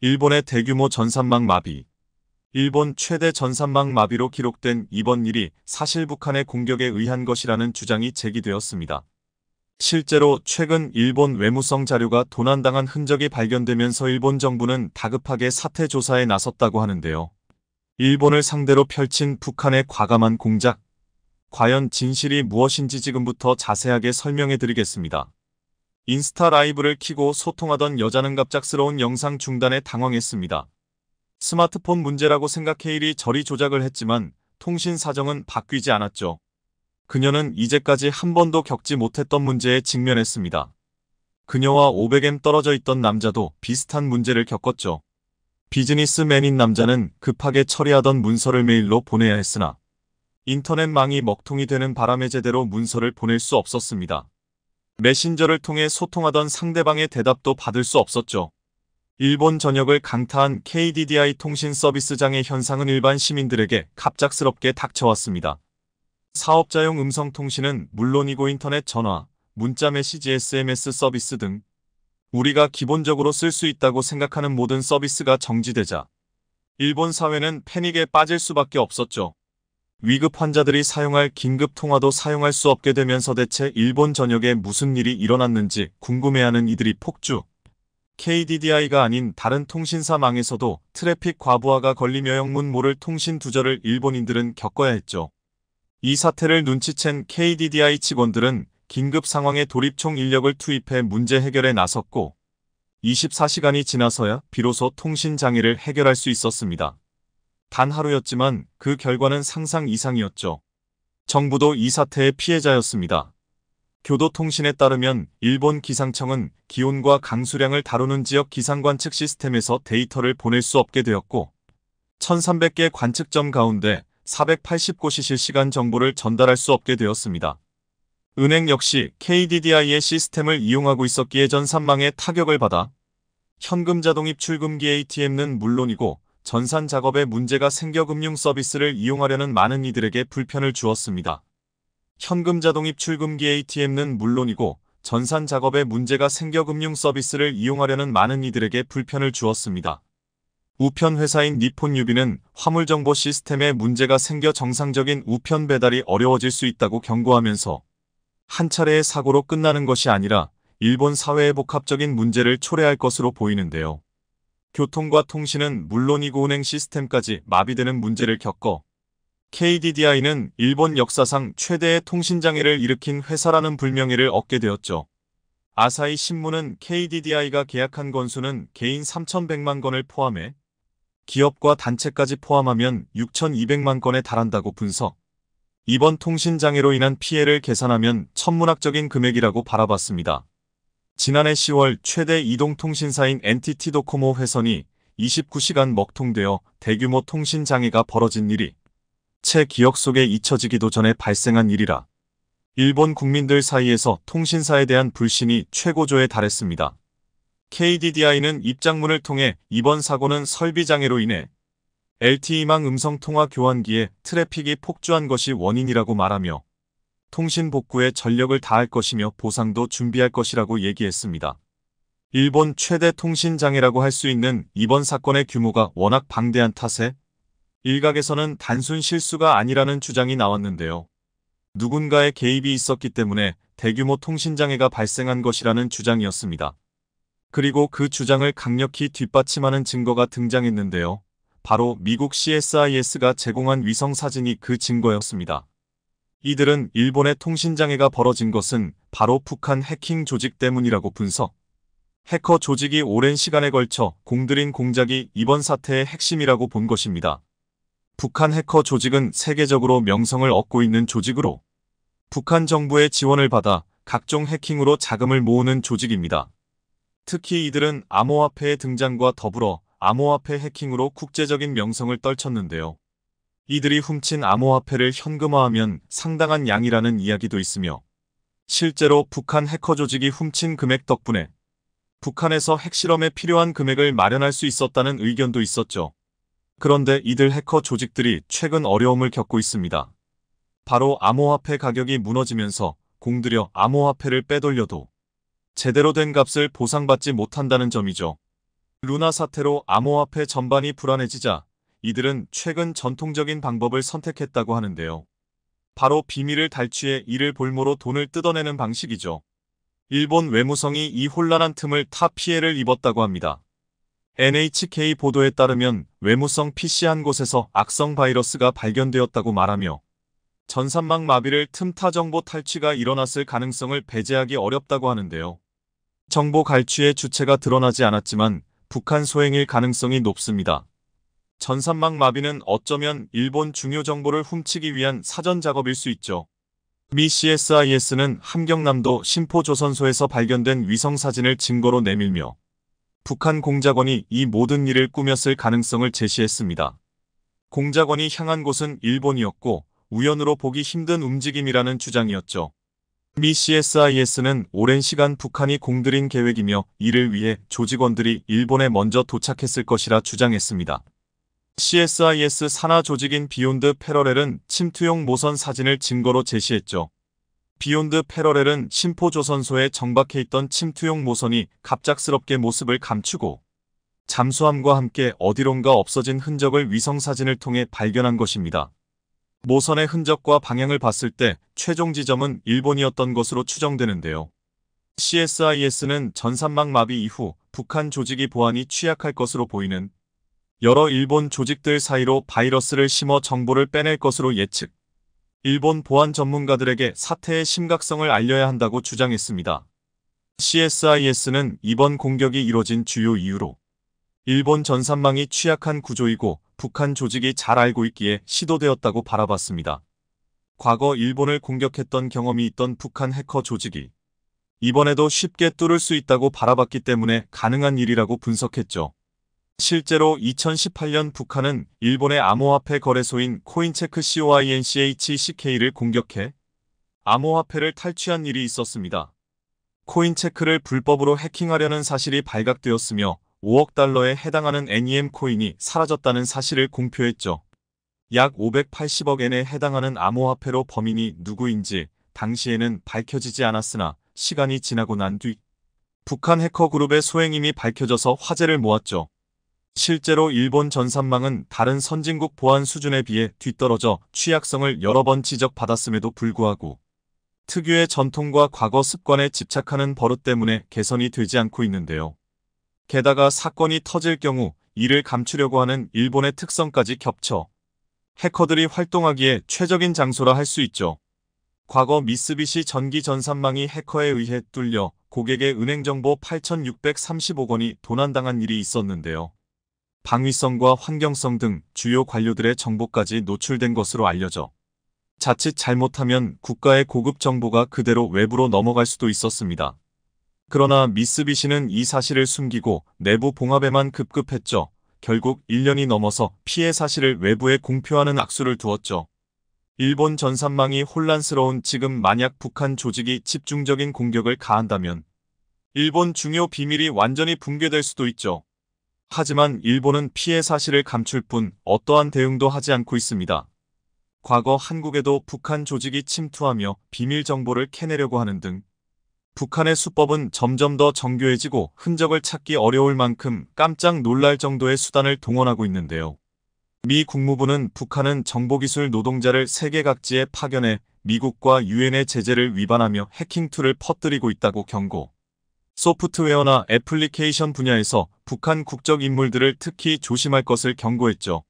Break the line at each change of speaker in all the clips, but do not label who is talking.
일본의 대규모 전산망 마비. 일본 최대 전산망 마비로 기록된 이번 일이 사실 북한의 공격에 의한 것이라는 주장이 제기되었습니다. 실제로 최근 일본 외무성 자료가 도난당한 흔적이 발견되면서 일본 정부는 다급하게 사태 조사에 나섰다고 하는데요. 일본을 상대로 펼친 북한의 과감한 공작. 과연 진실이 무엇인지 지금부터 자세하게 설명해 드리겠습니다. 인스타 라이브를 켜고 소통하던 여자는 갑작스러운 영상 중단에 당황했습니다. 스마트폰 문제라고 생각해 이리저리 조작을 했지만 통신 사정은 바뀌지 않았죠. 그녀는 이제까지 한 번도 겪지 못했던 문제에 직면했습니다. 그녀와 500m 떨어져 있던 남자도 비슷한 문제를 겪었죠. 비즈니스맨인 남자는 급하게 처리하던 문서를 메일로 보내야 했으나 인터넷망이 먹통이 되는 바람에 제대로 문서를 보낼 수 없었습니다. 메신저를 통해 소통하던 상대방의 대답도 받을 수 없었죠. 일본 전역을 강타한 KDDI 통신 서비스 장애 현상은 일반 시민들에게 갑작스럽게 닥쳐왔습니다. 사업자용 음성통신은 물론이고 인터넷 전화, 문자 메시지 SMS 서비스 등 우리가 기본적으로 쓸 수 있다고 생각하는 모든 서비스가 정지되자 일본 사회는 패닉에 빠질 수밖에 없었죠. 위급 환자들이 사용할 긴급 통화도 사용할 수 없게 되면서 대체 일본 전역에 무슨 일이 일어났는지 궁금해하는 이들이 폭주. KDDI가 아닌 다른 통신사 망에서도 트래픽 과부하가 걸리며 영문 모를 통신 두절을 일본인들은 겪어야 했죠. 이 사태를 눈치챈 KDDI 직원들은 긴급 상황에 돌입 총 인력을 투입해 문제 해결에 나섰고 24시간이 지나서야 비로소 통신 장애를 해결할 수 있었습니다. 단 하루였지만 그 결과는 상상 이상이었죠. 정부도 이 사태의 피해자였습니다. 교도통신에 따르면 일본 기상청은 기온과 강수량을 다루는 지역 기상관측 시스템에서 데이터를 보낼 수 없게 되었고 1300개 관측점 가운데 480곳이 실시간 정보를 전달할 수 없게 되었습니다. 은행 역시 KDDI의 시스템을 이용하고 있었기에 전산망에 타격을 받아 현금 자동 입출금기 ATM는 물론이고 전산 작업에 문제가 생겨 금융 서비스를 이용하려는 많은 이들에게 불편을 주었습니다. 현금 자동 입출금기 ATM는 물론이고 전산 작업에 문제가 생겨 금융 서비스를 이용하려는 많은 이들에게 불편을 주었습니다. 우편 회사인 니폰유비는 화물정보 시스템에 문제가 생겨 정상적인 우편 배달이 어려워질 수 있다고 경고하면서 한 차례의 사고로 끝나는 것이 아니라 일본 사회의 복합적인 문제를 초래할 것으로 보이는데요. 교통과 통신은 물론이고 은행 시스템까지 마비되는 문제를 겪어 KDDI는 일본 역사상 최대의 통신장애를 일으킨 회사라는 불명예를 얻게 되었죠. 아사히 신문은 KDDI가 계약한 건수는 개인 3,100만 건을 포함해 기업과 단체까지 포함하면 6,200만 건에 달한다고 분석. 이번 통신장애로 인한 피해를 계산하면 천문학적인 금액이라고 바라봤습니다. 지난해 10월 최대 이동통신사인 NTT 도코모 회선이 29시간 먹통되어 대규모 통신장애가 벌어진 일이 채 기억 속에 잊혀지기도 전에 발생한 일이라 일본 국민들 사이에서 통신사에 대한 불신이 최고조에 달했습니다. KDDI는 입장문을 통해 이번 사고는 설비장애로 인해 LTE망 음성통화 교환기에 트래픽이 폭주한 것이 원인이라고 말하며 통신 복구에 전력을 다할 것이며 보상도 준비할 것이라고 얘기했습니다. 일본 최대 통신장애라고 할 수 있는 이번 사건의 규모가 워낙 방대한 탓에 일각에서는 단순 실수가 아니라는 주장이 나왔는데요. 누군가의 개입이 있었기 때문에 대규모 통신장애가 발생한 것이라는 주장이었습니다. 그리고 그 주장을 강력히 뒷받침하는 증거가 등장했는데요. 바로 미국 CSIS가 제공한 위성사진이 그 증거였습니다. 이들은 일본의 통신장애가 벌어진 것은 바로 북한 해킹 조직 때문이라고 분석. 해커 조직이 오랜 시간에 걸쳐 공들인 공작이 이번 사태의 핵심이라고 본 것입니다. 북한 해커 조직은 세계적으로 명성을 얻고 있는 조직으로 북한 정부의 지원을 받아 각종 해킹으로 자금을 모으는 조직입니다. 특히 이들은 암호화폐의 등장과 더불어 암호화폐 해킹으로 국제적인 명성을 떨쳤는데요. 이들이 훔친 암호화폐를 현금화하면 상당한 양이라는 이야기도 있으며 실제로 북한 해커 조직이 훔친 금액 덕분에 북한에서 핵실험에 필요한 금액을 마련할 수 있었다는 의견도 있었죠. 그런데 이들 해커 조직들이 최근 어려움을 겪고 있습니다. 바로 암호화폐 가격이 무너지면서 공들여 암호화폐를 빼돌려도 제대로 된 값을 보상받지 못한다는 점이죠. 루나 사태로 암호화폐 전반이 불안해지자 이들은 최근 전통적인 방법을 선택했다고 하는데요. 바로 비밀을 탈취해 이를 볼모로 돈을 뜯어내는 방식이죠. 일본 외무성이 이 혼란한 틈을 타 피해를 입었다고 합니다. NHK 보도에 따르면 외무성 PC 한 곳에서 악성 바이러스가 발견되었다고 말하며 전산망 마비를 틈타 정보 탈취가 일어났을 가능성을 배제하기 어렵다고 하는데요. 정보 갈취의 주체가 드러나지 않았지만 북한 소행일 가능성이 높습니다. 전산망 마비는 어쩌면 일본 중요 정보를 훔치기 위한 사전 작업일 수 있죠. 미 CSIS는 함경남도 신포조선소에서 발견된 위성사진을 증거로 내밀며 북한 공작원이 이 모든 일을 꾸몄을 가능성을 제시했습니다. 공작원이 향한 곳은 일본이었고 우연으로 보기 힘든 움직임이라는 주장이었죠. 미 CSIS는 오랜 시간 북한이 공들인 계획이며 이를 위해 조직원들이 일본에 먼저 도착했을 것이라 주장했습니다. CSIS 산하 조직인 비욘드 패러렐은 침투용 모선 사진을 증거로 제시했죠. 비욘드 패러렐은 신포조선소에 정박해 있던 침투용 모선이 갑작스럽게 모습을 감추고 잠수함과 함께 어디론가 없어진 흔적을 위성사진을 통해 발견한 것입니다. 모선의 흔적과 방향을 봤을 때 최종 지점은 일본이었던 것으로 추정되는데요. CSIS는 전산망 마비 이후 북한 조직이 보안이 취약할 것으로 보이는 여러 일본 조직들 사이로 바이러스를 심어 정보를 빼낼 것으로 예측. 일본 보안 전문가들에게 사태의 심각성을 알려야 한다고 주장했습니다. CSIS는 이번 공격이 이뤄진 주요 이유로 일본 전산망이 취약한 구조이고 북한 조직이 잘 알고 있기에 시도되었다고 바라봤습니다. 과거 일본을 공격했던 경험이 있던 북한 해커 조직이 이번에도 쉽게 뚫을 수 있다고 바라봤기 때문에 가능한 일이라고 분석했죠. 실제로 2018년 북한은 일본의 암호화폐 거래소인 코인체크 COINCHCK를 공격해 암호화폐를 탈취한 일이 있었습니다. 코인체크를 불법으로 해킹하려는 사실이 발각되었으며 5억 달러에 해당하는 NEM 코인이 사라졌다는 사실을 공표했죠. 약 580억 엔에 해당하는 암호화폐로 범인이 누구인지 당시에는 밝혀지지 않았으나 시간이 지나고 난 뒤 북한 해커 그룹의 소행임이 밝혀져서 화제를 모았죠. 실제로 일본 전산망은 다른 선진국 보안 수준에 비해 뒤떨어져 취약성을 여러 번 지적받았음에도 불구하고 특유의 전통과 과거 습관에 집착하는 버릇 때문에 개선이 되지 않고 있는데요. 게다가 사건이 터질 경우 이를 감추려고 하는 일본의 특성까지 겹쳐 해커들이 활동하기에 최적인 장소라 할 수 있죠. 과거 미쓰비시 전기 전산망이 해커에 의해 뚫려 고객의 은행정보 8,635억 원이 도난당한 일이 있었는데요. 방위성과 환경성 등 주요 관료들의 정보까지 노출된 것으로 알려져 자칫 잘못하면 국가의 고급 정보가 그대로 외부로 넘어갈 수도 있었습니다. 그러나 미쓰비시는 이 사실을 숨기고 내부 봉합에만 급급했죠. 결국 1년이 넘어서 피해 사실을 외부에 공표하는 악수를 두었죠. 일본 전산망이 혼란스러운 지금 만약 북한 조직이 집중적인 공격을 가한다면 일본 중요 비밀이 완전히 붕괴될 수도 있죠. 하지만 일본은 피해 사실을 감출 뿐 어떠한 대응도 하지 않고 있습니다. 과거 한국에도 북한 조직이 침투하며 비밀 정보를 캐내려고 하는 등 북한의 수법은 점점 더 정교해지고 흔적을 찾기 어려울 만큼 깜짝 놀랄 정도의 수단을 동원하고 있는데요. 미 국무부는 북한은 정보기술 노동자를 세계 각지에 파견해 미국과 유엔의 제재를 위반하며 해킹 툴을 퍼뜨리고 있다고 경고. 소프트웨어나 애플리케이션 분야에서 북한 국적 인물들을 특히 조심할 것을 경고했죠.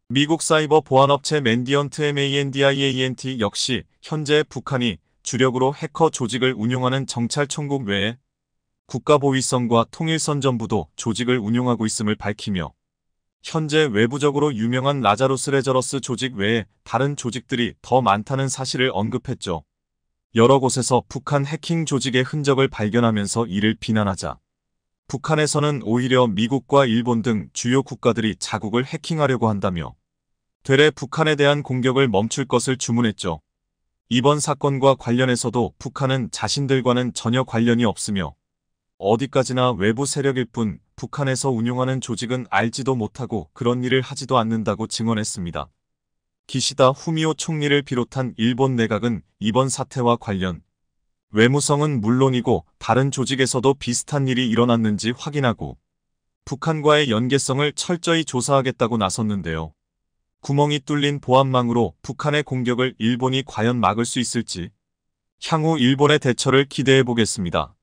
미국 사이버 보안업체 맨디언트 MANDIANT 역시 현재 북한이 주력으로 해커 조직을 운용하는 정찰총국 외에 국가보위성과 통일선전부도 조직을 운용하고 있음을 밝히며 현재 외부적으로 유명한 라자루스 레저러스 조직 외에 다른 조직들이 더 많다는 사실을 언급했죠. 여러 곳에서 북한 해킹 조직의 흔적을 발견하면서 이를 비난하자 북한에서는 오히려 미국과 일본 등 주요 국가들이 자국을 해킹하려고 한다며 되레 북한에 대한 공격을 멈출 것을 주문했죠. 이번 사건과 관련해서도 북한은 자신들과는 전혀 관련이 없으며 어디까지나 외부 세력일 뿐 북한에서 운용하는 조직은 알지도 못하고 그런 일을 하지도 않는다고 증언했습니다. 기시다 후미오 총리를 비롯한 일본 내각은 이번 사태와 관련 외무성은 물론이고 다른 조직에서도 비슷한 일이 일어났는지 확인하고 북한과의 연계성을 철저히 조사하겠다고 나섰는데요. 구멍이 뚫린 보안망으로 북한의 공격을 일본이 과연 막을 수 있을지 향후 일본의 대처를 기대해 보겠습니다.